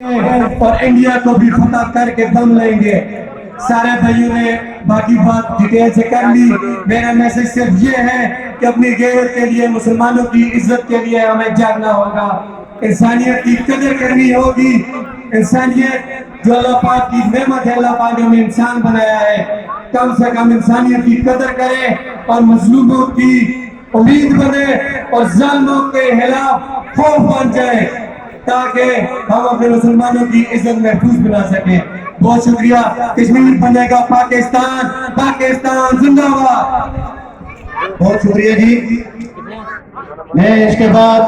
اور انڈیا کو بھی فتح کر کے دم لیں گے۔ سارے بھائیوں نے باقی بات ڈیٹیل سے کر لی۔ میرا میسج صرف یہ ہے کہ اپنی غیرت کے لیے، مسلمانوں کی عزت کے لیے ہمیں جاگنا ہوگا، انسانیت کی قدر کرنی ہوگی۔ انسانیت جو اللہ پاک کی نعمت ہے، اللہ پاک نے ہمیں انسان بنایا ہے، کم سے کم انسانیت کی قدر کریں اور مظلوموں کی امید بنے اور ظالموں کے خلاف خوف بن جائے، تاکہ ہم اپنے مسلمانوں کی عزت محفوظ بنا سکیں۔ بہت شکریہ۔ کشمیر بنے گا پاکستان، پاکستان زندہ باد۔ بہت شکریہ جی۔ میں اس کے بعد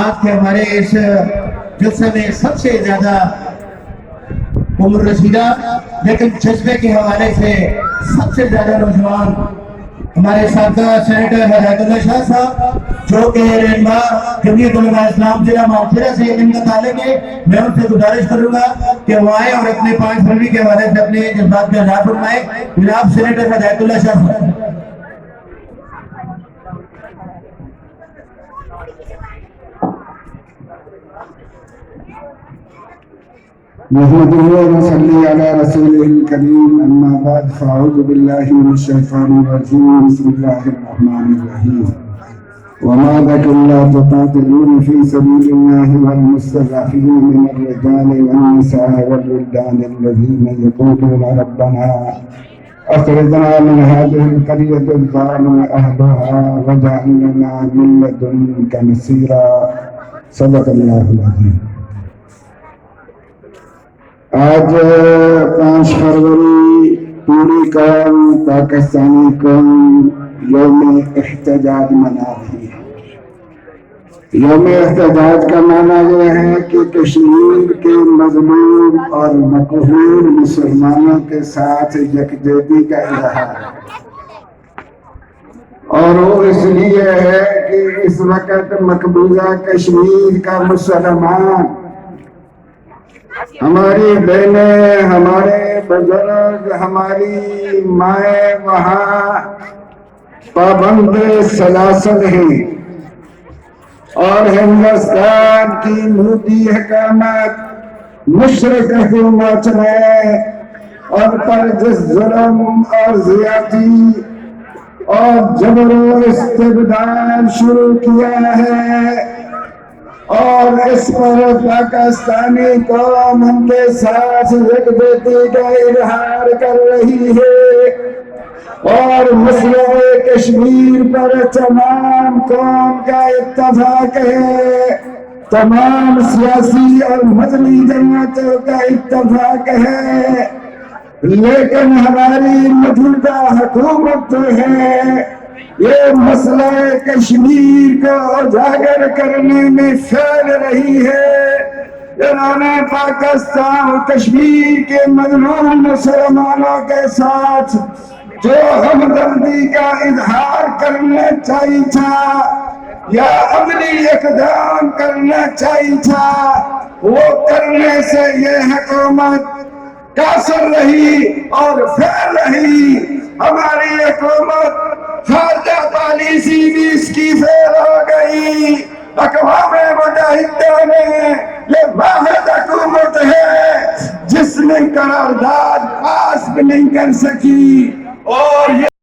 آج کے ہمارے اس جلسے میں سب سے زیادہ عمر رسیدہ لیکن جذبے کے حوالے سے سب سے زیادہ نوجوان ہمارے سابقہ سینیٹر ہدایت اللہ شاہ صاحب، جو کہ رہنما جمعیت علماء اسلام ضلع ماؤنٹھیرا سے ان کا تعلق ہے، میں ان سے گزارش کروں گا کہ وہ آئے اور اپنے 5 فروری کے حوالے سے اپنے جذبات کا اظہار فرمائے۔ جناب سینیٹر ہدایت اللہ شاہ صاحب۔ نحمده ونصلي على رسوله الكريم اما بعد فاعوذ بالله من الشيطان الرجيم بسم الله الرحمن الرحيم وما لكم لا تقاتلون في سبيل الله والمستضعفين من الرجال والنساء والولدان الذين يقولون ربنا اخرجنا من هذه القرية الظالم اهلها واجعل لنا من لدنك نصيرا صدق الله العظيم۔ آج 5 فروری پوری قوم، پاکستانی قوم یوم احتجاج منا رہی ہے۔ یوم احتجاج کا معنی یہ ہے کہ کشمیر کے مظلوم اور مقہور مسلمانوں کے ساتھ یکجہتی کا اظہار ہے، اور وہ اس لیے ہے کہ اس وقت مقبوضہ کشمیر کا مسلمان، ہماری بہنیں، ہمارے بزرگ، ہماری مائیں وہاں پابند سلاسل ہیں، اور ہندوستان کی مودی حکومت، مشرق حکومت نے ان پر جس ظلم اور زیادتی اور جبر و استبداد شروع کیا ہے، اور اس پر پاکستانی قوم ان کے ساتھ یکجہتی کا اظہار کر رہی ہے، اور مسئلہ کشمیر پر تمام قوم کا اتفاق ہے، تمام سیاسی اور مدنی جماعتوں کا اتفاق ہے، لیکن ہماری موجودہ حکومت جو ہے یہ مسئلہ کشمیر کو اجاگر کرنے میں پھیل رہی ہے۔ انہوں نے پاکستان کشمیر کے مظلوم مسلمانوں کے ساتھ جو ہمدردی کا اظہار کرنا چاہیے تھا یا عملی اقدام کرنا چاہیے تھا، وہ کرنے سے یہ حکومت قاصر رہی اور پھیل رہی۔ ہماری حکومت خارجہ پالیسی بھی اس کی فیل ہو گئی۔ اقوام متحدہ میں یہ واحد حکومت ہے جس نے قرارداد پاس بھی نہیں کر سکی، اور